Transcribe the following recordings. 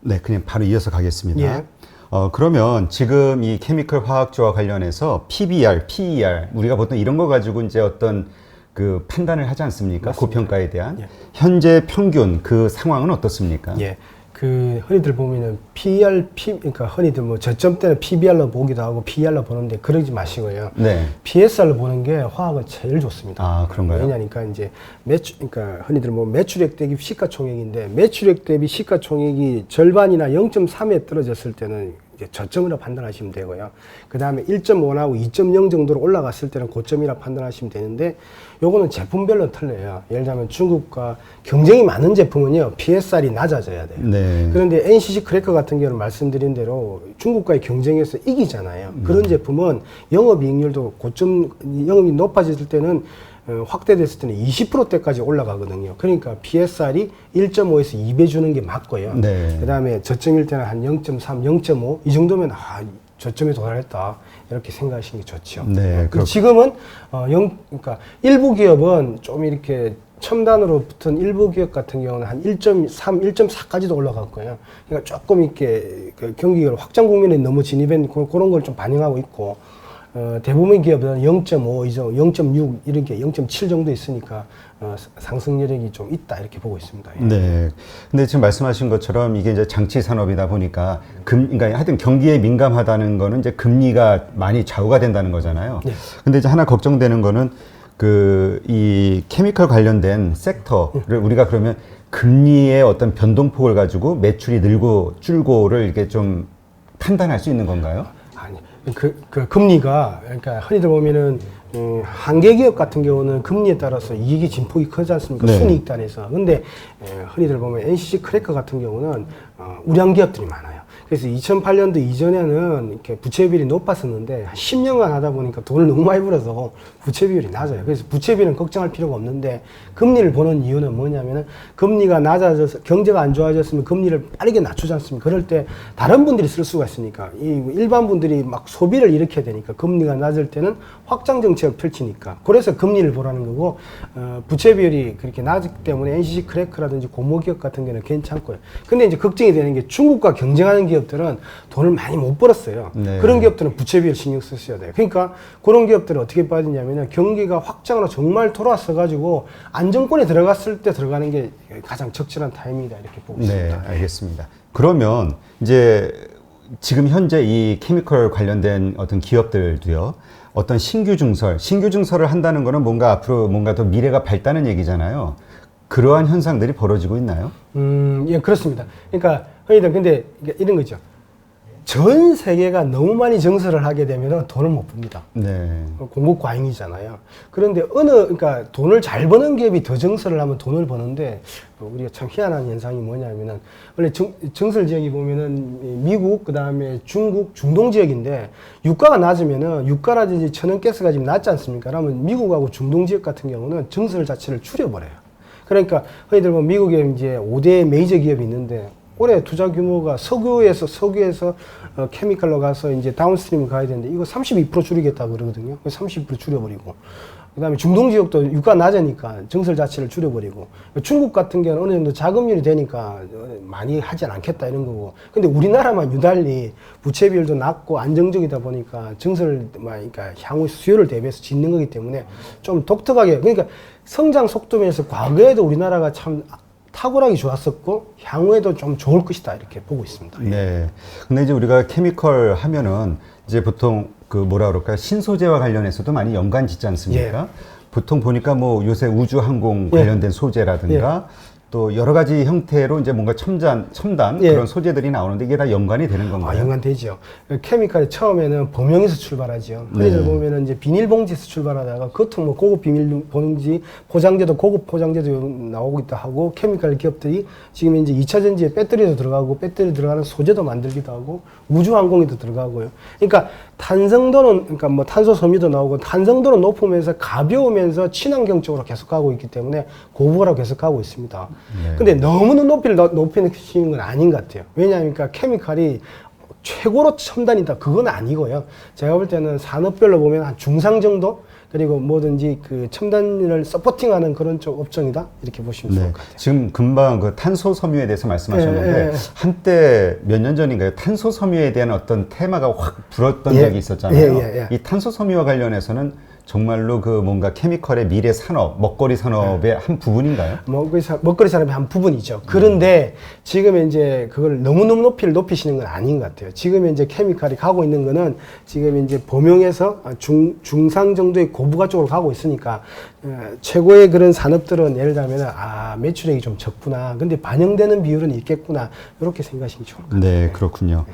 네, 그냥 바로 이어서 가겠습니다. 예. 그러면 지금 이 케미컬 화학조와 관련해서 PBR, PER, 우리가 보통 이런 거 가지고 이제 어떤 그 판단을 하지 않습니까? 맞습니다. 고평가에 대한. 예. 현재 평균 그 상황은 어떻습니까? 예. 그 흔히들 보면은 그러니까 흔히들 뭐 저점 때는 PBR로 보기도 하고 PER로 보는데 그러지 마시고요. 네. PSR로 보는 게 화학은 제일 좋습니다. 아, 그런가요? 왜냐니까 이제 그러니까 흔히들 뭐 매출액 대비 시가총액인데 매출액 대비 시가총액이 절반이나 0.3에 떨어졌을 때는 이제 저점이라 판단하시면 되고요. 그 다음에 1.5나고 2.0 정도로 올라갔을 때는 고점이라 판단하시면 되는데 요거는 제품별로 틀려요. 예를 들면 중국과 경쟁이 많은 제품은요, PSR이 낮아져야 돼요. 네. 그런데 NCC 크래커 같은 경우는 말씀드린 대로 중국과의 경쟁에서 이기잖아요. 그런 제품은 영업이익률도 영업이 높아졌을 때는 확대됐을 때는 20%대까지 올라가거든요. 그러니까 PSR이 1.5에서 2배 주는 게 맞고요. 네. 그 다음에 저점일 때는 한 0.3, 0.5 이 정도면 저점에 도달했다 이렇게 생각하시는 게 좋죠. 네, 지금은 그러니까 일부 기업은 좀 이렇게 첨단으로 붙은 일부 기업 같은 경우는 한 1.3, 1.4까지도 올라갔고요. 그러니까 조금 이렇게 그 경기가 확장 국면에 너무 진입한 그런 걸 좀 반영하고 있고. 대부분 기업은 0.5 이상, 0.6 이런 게 0.7 정도 있으니까 상승 여력이 좀 있다 이렇게 보고 있습니다. 예. 네. 근데 지금 말씀하신 것처럼 이게 이제 장치 산업이다 보니까 그러니까 하여튼 경기에 민감하다는 거는 이제 금리가 많이 좌우가 된다는 거잖아요. 네. 근데 이제 하나 걱정되는 거는 이 케미컬 관련된 섹터를 우리가 그러면 금리의 어떤 변동폭을 가지고 매출이 늘고 줄고를 이렇게 좀 판단할 수 있는 건가요? 아니, 그 금리가, 그러니까 흔히들 보면은, 한계 기업 같은 경우는 금리에 따라서 이익이 진폭이 크지 않습니까? 네. 순이익 단에서. 근데, 흔히들 보면 NCC 크래커 같은 경우는, 우량 기업들이 많아요. 그래서 2008년도 이전에는 이렇게 부채 비율이 높았었는데, 한 10년간 하다 보니까 돈을 너무 많이 벌어서 부채 비율이 낮아요. 그래서 부채 비율은 걱정할 필요가 없는데, 금리를 보는 이유는 뭐냐면은, 금리가 낮아져서, 경제가 안 좋아졌으면 금리를 빠르게 낮추지 않습니까? 그럴 때 다른 분들이 쓸 수가 있으니까, 이 일반 분들이 막 소비를 일으켜야 되니까, 금리가 낮을 때는 확장 정책을 펼치니까. 그래서 금리를 보라는 거고, 부채 비율이 그렇게 낮기 때문에 NCC 크래커라든지 고모기업 같은 경우는 괜찮고요. 근데 이제 걱정이 되는 게 중국과 경쟁하는 기업들은 돈을 많이 못 벌었어요. 네. 그런 기업들은 부채 비율 신경 쓰셔야 돼요. 그러니까 그런 기업들은 어떻게 빠지냐면은 경기가 확장으로 정말 돌아서 가지고 안정권에 들어갔을 때 들어가는 게 가장 적절한 타이밍이다 이렇게 보고 네, 있습니다. 알겠습니다. 그러면 이제 지금 현재 이 케미컬 관련된 어떤 기업들도요, 어떤 신규 증설을 한다는 거는 뭔가 앞으로 뭔가 더 미래가 밝다는 얘기잖아요. 그러한 현상들이 벌어지고 있나요? 예, 그렇습니다. 그러니까 흔히들 근데 이런 거죠. 전 세계가 너무 많이 증설을 하게 되면 돈을 못 봅니다. 네. 공급 과잉이잖아요. 그런데 그러니까 돈을 잘 버는 기업이 더 증설을 하면 돈을 버는데, 우리가 참 희한한 현상이 뭐냐면은, 원래 증설 지역이 보면은 미국, 그 다음에 중국, 중동 지역인데, 유가가 낮으면은, 유가라든지 천연가스가 지금 낮지 않습니까? 그러면 미국하고 중동 지역 같은 경우는 증설 자체를 줄여버려요. 그러니까, 흔히들 보면 미국에 이제 5대 메이저 기업이 있는데, 올해 투자 규모가 석유에서 케미컬로 가서 이제 다운스트림 가야 되는데 이거 32% 줄이겠다 그러거든요. 30% 줄여버리고. 그 다음에 중동 지역도 유가 낮으니까 증설 자체를 줄여버리고. 중국 같은 경우는 어느 정도 자금률이 되니까 많이 하진 않겠다 이런 거고. 근데 우리나라만 유달리 부채 비율도 낮고 안정적이다 보니까 증설을, 그러니까 향후 수요를 대비해서 짓는 거기 때문에 좀 독특하게, 그러니까 성장 속도면서 과거에도 우리나라가 참 탁월하게 좋았었고 향후에도 좀 좋을 것이다 이렇게 보고 있습니다. 네. 근데 이제 우리가 케미컬 하면은 이제 보통 신소재와 관련해서도 많이 연관 짓지 않습니까? 예. 보통 보니까 뭐 요새 우주 항공 관련된 소재라든가 또 여러 가지 형태로 이제 뭔가 첨단 그런 소재들이 나오는데 이게 다 연관이 되는 건가요? 연관되죠. 케미칼이 처음에는 범용에서 출발하죠. 흔히들 보면은 이제 비닐봉지에서 출발하다가 겉은 뭐 고급 비닐봉지, 포장재도 고급 포장재도 나오고 있다 하고, 케미칼 기업들이 지금 이제 2차 전지에 배터리도 들어가고, 배터리 들어가는 소재도 만들기도 하고, 우주항공에도 들어가고요. 그러니까 탄성도는, 그러니까 뭐 탄소 섬유도 나오고, 탄성도는 높으면서 가벼우면서 친환경 쪽으로 계속 가고 있기 때문에 고부가로 계속 가고 있습니다. 네. 근데 너무 높이는 건 아닌 것 같아요. 왜냐하면 케미칼이 최고로 첨단이다 그건 아니고요. 제가 볼 때는 산업별로 보면 한 중상 정도, 그리고 뭐든지 그 첨단을 서포팅하는 그런 쪽 업종이다 이렇게 보시면 좋을 네. 것 같아요. 지금 금방 그 탄소 섬유에 대해서 말씀하셨는데 한때 몇 년 전인가요? 탄소 섬유에 대한 어떤 테마가 확 불었던 예. 적이 있었잖아요. 예. 이 탄소 섬유와 관련해서는 정말로 그 뭔가 케미컬의 미래 산업, 먹거리 산업의 한 부분인가요? 먹거리 산업의 한 부분이죠. 그런데 지금 이제 그걸 너무너무 높이시는 건 아닌 것 같아요. 지금 이제 케미칼이 가고 있는 거는 지금 이제 범용에서 중상 정도의 고부가 쪽으로 가고 있으니까 최고의 그런 산업들은 예를 들면 매출액이 좀 적구나. 근데 반영되는 비율은 있겠구나. 이렇게 생각하시면 좋을 것 같아요. 네, 그렇군요.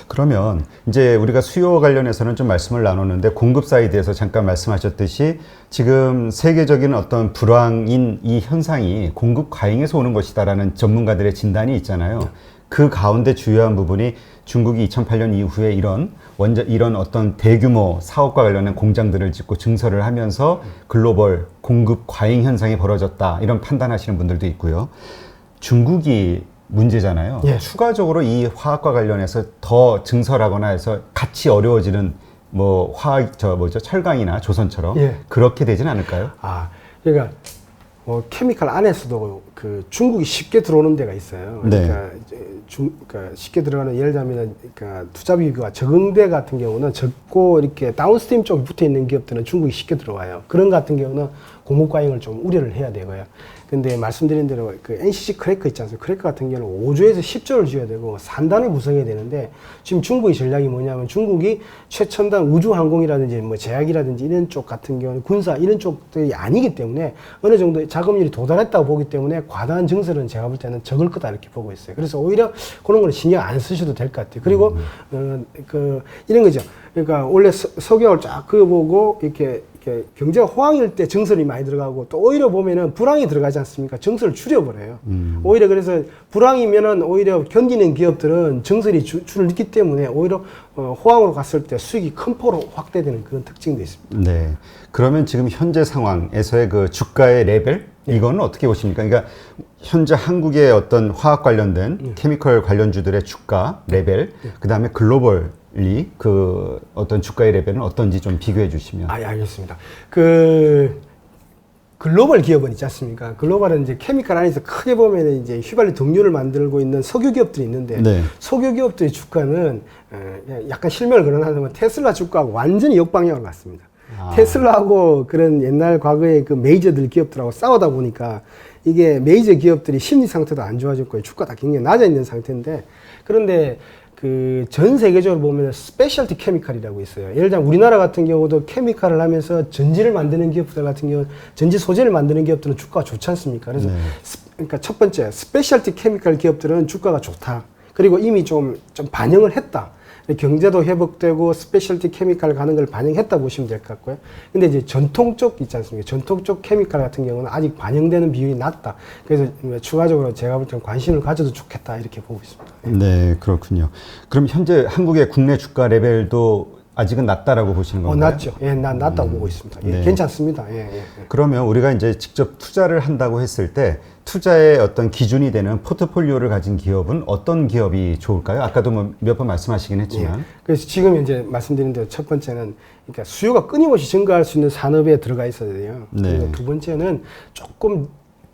그러면 이제 우리가 수요 관련해서는 좀 말씀을 나눴는데 공급 사이드에서 잠깐 말씀하셨듯이 지금 세계적인 어떤 불황인 이 현상이 공급 과잉에서 오는 것이다라는 전문가들의 진단이 있잖아요. 그 가운데 주요한 부분이 중국이 2008년 이후에 이런 어떤 대규모 사업과 관련된 공장들을 짓고 증설을 하면서 글로벌 공급 과잉 현상이 벌어졌다. 이런 판단하시는 분들도 있고요. 중국이 문제잖아요. 예. 추가적으로 이 화학과 관련해서 더 증설하거나 해서 같이 어려워지는 뭐 철강이나 조선처럼 예. 그렇게 되진 않을까요? 그러니까 케미칼 안에서도 그 중국이 쉽게 들어오는 데가 있어요. 네. 그러니까 쉽게 들어가는 예를 들면 그러니까 투자 비교가 적은 데 같은 경우는 적고 이렇게 다운스트림 쪽에 붙어 있는 기업들은 중국이 쉽게 들어와요. 그런 같은 경우는 공급 과잉을 좀 우려를 해야 되고요. 근데 말씀드린 대로 그 NCC 크래커 있지 않습니까? 크래커 같은 경우는 5조에서 10조를 지어야 되고 산단을 구성해야 되는데 지금 중국의 전략이 뭐냐면 중국이 최첨단 우주항공이라든지 뭐 제약이라든지 이런 쪽 같은 경우는 군사 이런 쪽들이 아니기 때문에 어느 정도 자금률이 도달했다고 보기 때문에 과다한 증설은 제가 볼 때는 적을 거다 이렇게 보고 있어요. 그래서 오히려 그런 걸 신경 안 쓰셔도 될 것 같아요. 그리고 이런 거죠. 그러니까 원래 석유를 쫙 그어보고 이렇게 경제가 호황일 때 증설이 많이 들어가고 또 오히려 보면은 불황이 들어가지 않습니까? 증설을 줄여버려요. 오히려 그래서 불황이면은 오히려 견디는 기업들은 증설이 줄을 잇기 때문에 오히려 호황으로 갔을 때 수익이 큰 폭으로 확대되는 그런 특징도 있습니다. 네. 그러면 지금 현재 상황에서의 그 주가의 레벨? 이거는 어떻게 보십니까? 그러니까 현재 한국의 어떤 화학 관련된 케미컬 관련주들의 주가 레벨, 그 다음에 글로벌리 그 어떤 주가의 레벨은 어떤지 좀 비교해 주시면. 알겠습니다. 글로벌 기업은 있지 않습니까? 글로벌은 이제 케미칼 안에서 크게 보면 이제 휘발유 등유를 만들고 있는 석유 기업들이 있는데 네. 석유 기업들의 주가는 약간 실명을 거론하자면 테슬라 주가하고 완전히 역방향으로 갔습니다. 테슬라하고 그런 옛날 과거의 그 메이저들 기업들하고 싸우다 보니까 이게 메이저 기업들이 심리 상태도 안 좋아졌고 주가가 굉장히 낮아 있는 상태인데 그런데 그 전 세계적으로 보면 스페셜티 케미칼이라고 있어요. 예를 들면 우리나라 같은 경우도 케미칼을 하면서 전지를 만드는 기업들 같은 경우 전지 소재를 만드는 기업들은 주가가 좋지 않습니까? 그래서 그러니까 첫 번째 스페셜티 케미칼 기업들은 주가가 좋다. 그리고 이미 좀 반영을 했다. 경제도 회복되고 스페셜티 케미칼 가는 걸 반영했다 보시면 될 것 같고요. 근데 이제 전통 쪽 있지 않습니까? 전통 쪽 케미칼 같은 경우는 아직 반영되는 비율이 낮다. 그래서 추가적으로 제가 볼 때는 관심을 가져도 좋겠다 이렇게 보고 있습니다. 네, 그렇군요. 그럼 현재 한국의 국내 주가 레벨도 아직은 낮다라고 보시는 건가요? 낮죠. 예, 낮다고 보고 있습니다. 예, 네. 괜찮습니다. 예. 그러면 우리가 이제 직접 투자를 한다고 했을 때 투자의 어떤 기준이 되는 포트폴리오를 가진 기업은 어떤 기업이 좋을까요? 아까도 뭐 몇 번 말씀하시긴 했지만. 그래서 지금 이제 말씀드린 대로 첫 번째는 그러니까 수요가 끊임없이 증가할 수 있는 산업에 들어가 있어야 돼요. 네. 그리고 두 번째는 조금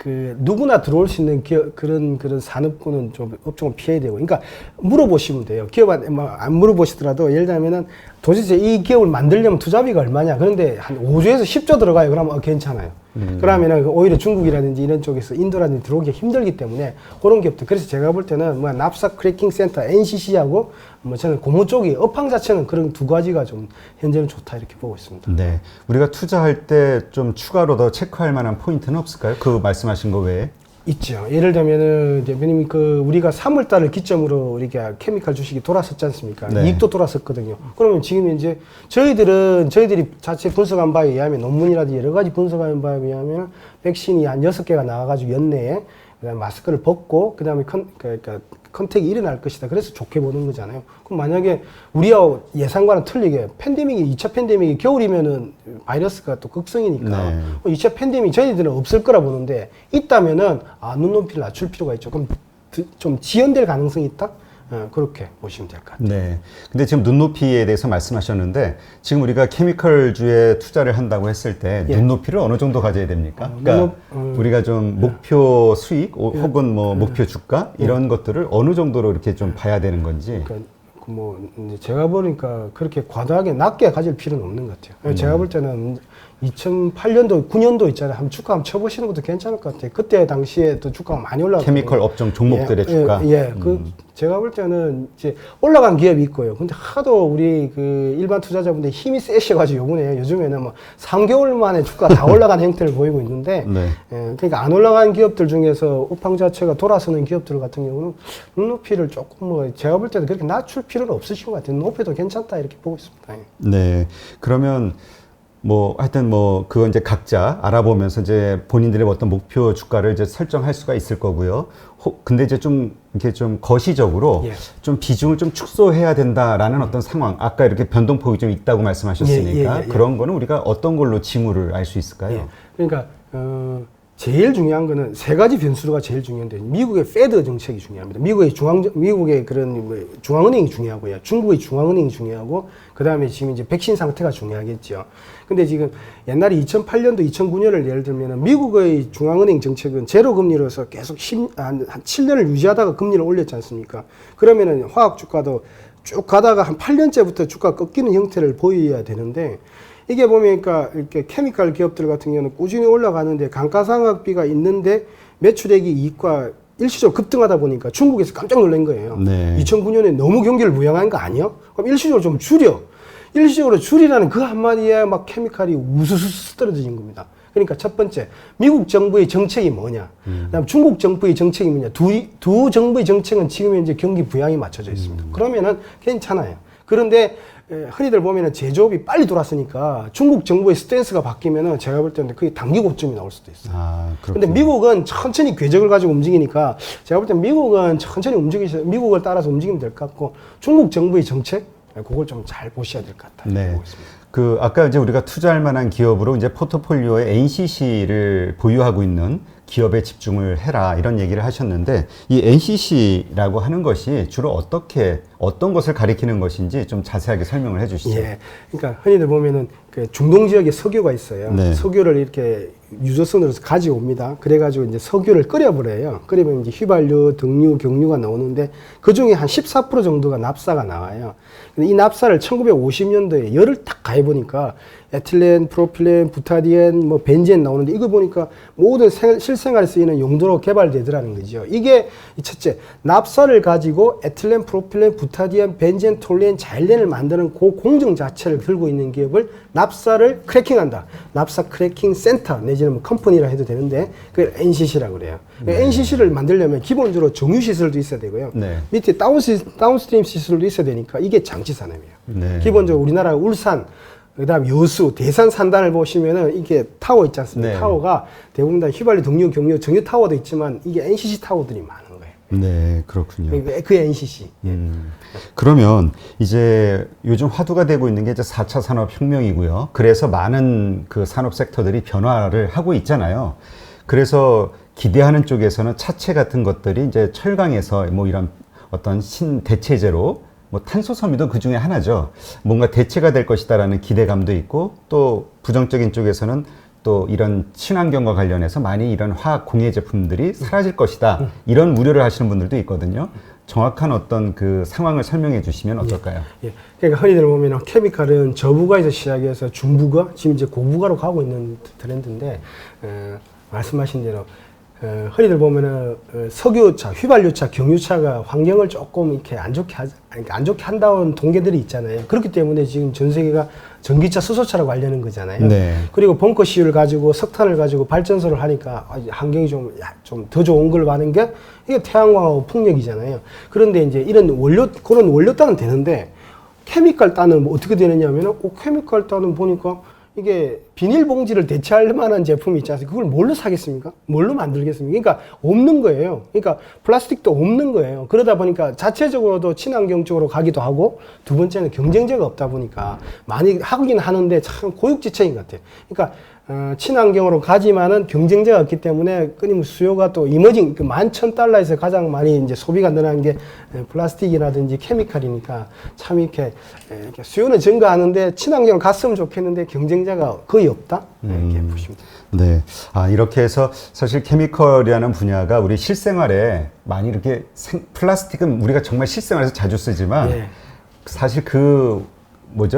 누구나 들어올 수 있는 그런 산업군은 좀 업종을 피해야 되고, 그러니까 물어보시면 돼요. 기업한테 안 물어보시더라도 예를 들면은 도대체 이 기업을 만들려면 투자비가 얼마냐? 그런데 한 5조에서 10조 들어가요. 그러면 괜찮아요. 그러면은 오히려 중국이라든지 이런 쪽에서 인도라든지 들어오기 힘들기 때문에 그런 기업들. 그래서 제가 볼 때는 뭐 납사 크래킹 센터 NCC하고 뭐 저는 고모 쪽이 업황 자체는 그런 두 가지가 좀 현재는 좋다 이렇게 보고 있습니다. 네. 우리가 투자할 때 좀 추가로 더 체크할 만한 포인트는 없을까요? 그 말씀하신 거 외에? 있죠. 예를 들면은 대표님이 우리가 3월 달을 기점으로 우리가 케미칼 주식이 돌았었지 않습니까? 네. 이익도 돌았었거든요. 그러면 지금 이제 저희들이 자체 분석한 바에 의하면 논문이라든지 여러 가지 분석한 바에 의하면 백신이 한 6개가 나와가지고 연내에 그다음에 마스크를 벗고 그다음에 컨택이 일어날 것이다. 그래서 좋게 보는 거잖아요. 그럼 만약에 우리하고 예상과는 틀리게 2차 팬데믹이 겨울이면은 바이러스가 또 극성이니까 네. 2차 팬데믹 저희들은 없을 거라 보는데 있다면은 눈높이를 낮출 필요가 있죠. 그럼 좀 지연될 가능성이 있다? 그렇게 보시면 될 것 같아요. 네. 근데 지금 눈높이에 대해서 말씀하셨는데 지금 우리가 케미컬주에 투자를 한다고 했을 때 예. 눈높이를 어느 정도 가져야 됩니까? 그러니까 우리가 좀 목표 수익 혹은 뭐 목표 주가 이런 것들을 어느 정도로 이렇게 좀 봐야 되는 건지. 그러니까 뭐 이제 제가 보니까 그렇게 과도하게 낮게 가질 필요는 없는 것 같아요. 제가 볼 때는 2008년도, 9년도 있잖아요. 한번 주가 한번 쳐보시는 것도 괜찮을 것 같아요. 그때 당시에 또 주가가 많이 올라갔거든요. 케미컬 업종 종목들의 예, 주가. 그 제가 볼 때는 이제 올라간 기업이 있고요. 근데 하도 우리 그 일반 투자자분들 힘이 세셔가지고 요즘에는 뭐 3개월 만에 주가 다 올라간 형태를 보이고 있는데, 네. 그러니까 안 올라간 기업들 중에서 업황 자체가 돌아서는 기업들 같은 경우는 눈높이를 조금 뭐 제가 볼 때도 그렇게 낮출 필요는 없으신 것 같아요. 높여도 괜찮다 이렇게 보고 있습니다. 네. 그러면 뭐 하여튼 뭐 그건 이제 각자 알아보면서 이제 본인들의 어떤 목표 주가를 이제 설정할 수가 있을 거고요. 근데 이제 좀 이렇게 좀 거시적으로 예. 좀 비중을 좀 축소해야 된다라는 어떤 상황. 아까 이렇게 변동폭이 좀 있다고 말씀하셨으니까 예. 그런 거는 우리가 어떤 걸로 징후를 알 수 있을까요? 예. 그러니까 제일 중요한 거는 세 가지 변수가 제일 중요한데 미국의 페드 정책이 중요합니다. 미국의 그런 뭐 중앙은행이 중요하고요. 중국의 중앙은행이 중요하고 그다음에 지금 이제 백신 상태가 중요하겠죠. 근데 지금 옛날에 2008년도 2009년을 예를 들면은 미국의 중앙은행 정책은 제로 금리로서 계속 한 7년을 유지하다가 금리를 올렸지 않습니까? 그러면은 화학 주가도 쭉 가다가 한 8년째부터 주가 꺾이는 형태를 보여야 되는데 이게 보면 그러니까 이렇게 케미컬 기업들 같은 경우는 꾸준히 올라가는데 감가상각비가 있는데 매출액이 이익과 일시적으로 급등하다 보니까 중국에서 깜짝 놀란 거예요. 네. 2009년에 너무 경기를 부양한 거 아니에요? 그럼 일시적으로 좀 줄여. 일시적으로 줄이라는 그 한마디에 막 케미칼이 우수수 떨어진 겁니다. 그러니까 첫 번째, 미국 정부의 정책이 뭐냐. 그다음 중국 정부의 정책이 뭐냐. 두 정부의 정책은 지금 현재 경기 부양이 맞춰져 있습니다. 그러면은 괜찮아요. 그런데 흔히들 보면은 제조업이 빨리 돌았으니까 중국 정부의 스탠스가 바뀌면은 제가 볼 때는 그게 단기 고점이 나올 수도 있어요. 근데 미국은 천천히 궤적을 가지고 움직이니까 제가 볼 때 미국은 천천히 미국을 따라서 움직이면 될 것 같고 중국 정부의 정책 그걸 좀 잘 보셔야 될 것 같아요. 네. 그 아까 이제 우리가 투자할 만한 기업으로 이제 포트폴리오에 NCC를 보유하고 있는 기업에 집중을 해라 이런 얘기를 하셨는데 이 NCC라고 하는 것이 주로 어떤 것을 가리키는 것인지 좀 자세하게 설명을 해주시죠. 예. 그러니까 흔히들 보면은 그 중동 지역에 석유가 있어요. 네. 석유를 이렇게 유조선으로 가져옵니다. 그래가지고 이제 석유를 끓여버려요. 끓이면 이제 휘발유, 등유, 경유가 나오는데 그 중에 한 14% 정도가 납사가 나와요. 근데 이 납사를 1950년도에 열을 딱 가해보니까 에틸렌, 프로필렌, 부타디엔, 뭐 벤젠 나오는데 이거 보니까 모든 실생활에 쓰이는 용도로 개발되더라는 거죠. 이게 첫째, 납사를 가지고 에틸렌, 프로필렌, 부타디엔, 벤젠, 톨루엔, 자일렌을 만드는 그 공정 자체를 들고 있는 기업을 납사를 크래킹한다. 납사 크래킹 센터 내지는 뭐 컴퍼니라 해도 되는데 그걸 NCC라고 그래요. NCC를 만들려면 기본적으로 정유 시설도 있어야 되고요. 네. 밑에 다운스트림 시설도 있어야 되니까 이게 장치 산업이에요. 네. 기본적으로 우리나라 울산 그다음 여수, 대산 산단을 보시면은 이게 타워 있지 않습니까? 네. 타워가 대부분 다 휘발유, 등유, 경유, 정유 타워도 있지만 이게 NCC 타워들이 많은 거예요. 네, 그렇군요. 그 NCC. 그러면 이제 요즘 화두가 되고 있는 게 이제 4차 산업혁명이고요. 그래서 많은 그 산업 섹터들이 변화를 하고 있잖아요. 그래서 기대하는 쪽에서는 차체 같은 것들이 이제 철강에서 뭐 이런 어떤 신대체제로 뭐 탄소 섬유도 그 중에 하나죠. 뭔가 대체가 될 것이다라는 기대감도 있고 또 부정적인 쪽에서는 또 이런 친환경과 관련해서 많이 이런 화학 공해 제품들이 사라질 것이다. 이런 우려를 하시는 분들도 있거든요. 정확한 어떤 그 상황을 설명해 주시면 어떨까요? 예. 그러니까 흔히들 보면 케미칼은 저부가에서 시작해서 중부가 지금 이제 고부가로 가고 있는 트렌드인데 말씀하신 대로 흔히들 보면은 석유차, 휘발유차, 경유차가 환경을 조금 이렇게 안 좋게 한다는 동계들이 있잖아요. 그렇기 때문에 지금 전 세계가 전기차, 수소차라고 하려는 거잖아요. 네. 그리고 벙커시유를 가지고 석탄을 가지고 발전소를 하니까 환경이 좀 더 좋은 걸 받는 게 이게 태양광하고 풍력이잖아요. 그런데 이제 그런 원료 따는 되는데 케미칼 따는 뭐 어떻게 되느냐면은 케미칼 따는 보니까 이게 비닐봉지를 대체할 만한 제품이 있지 않습니까? 그걸 뭘로 사겠습니까? 뭘로 만들겠습니까? 그러니까 없는 거예요. 그러니까 플라스틱도 없는 거예요. 그러다 보니까 자체적으로도 친환경 쪽으로 가기도 하고 두 번째는 경쟁자가 없다 보니까 많이 하긴 하는데 참 고육지책인 것 같아요. 그러니까 친환경으로 가지만은 경쟁자가 없기 때문에 끊임없이 수요가 또 이머징 그 $11,000에서 가장 많이 이제 소비가 늘어난 게 플라스틱이라든지 케미칼이니까 참 이렇게 수요는 증가하는데 친환경으로 갔으면 좋겠는데 경쟁자가 거의 없다 이렇게 보시면 됩니다. 네. 이렇게 해서 사실 케미컬이라는 분야가 우리 실생활에 많이 이렇게 플라스틱은 우리가 정말 실생활에서 자주 쓰지만 예. 사실 그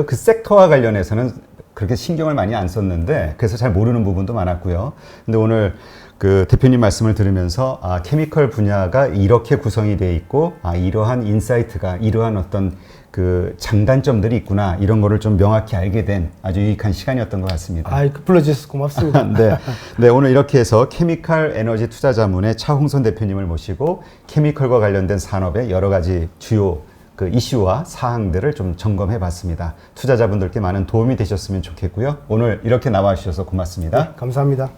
섹터와 관련해서는 그렇게 신경을 많이 안 썼는데 그래서 잘 모르는 부분도 많았고요. 근데 오늘 그 대표님 말씀을 들으면서 케미컬 분야가 이렇게 구성이 되어 있고 이러한 인사이트가 이러한 어떤 그 장단점들이 있구나 이런 거를 좀 명확히 알게 된 아주 유익한 시간이었던 것 같습니다. 불러주셔서 고맙습니다. 네. 네, 오늘 이렇게 해서 케미칼 에너지 투자자문의 차홍선 대표님을 모시고 케미컬과 관련된 산업의 여러 가지 주요 그 이슈와 사항들을 좀 점검해 봤습니다. 투자자분들께 많은 도움이 되셨으면 좋겠고요. 오늘 이렇게 나와 주셔서 고맙습니다. 네, 감사합니다.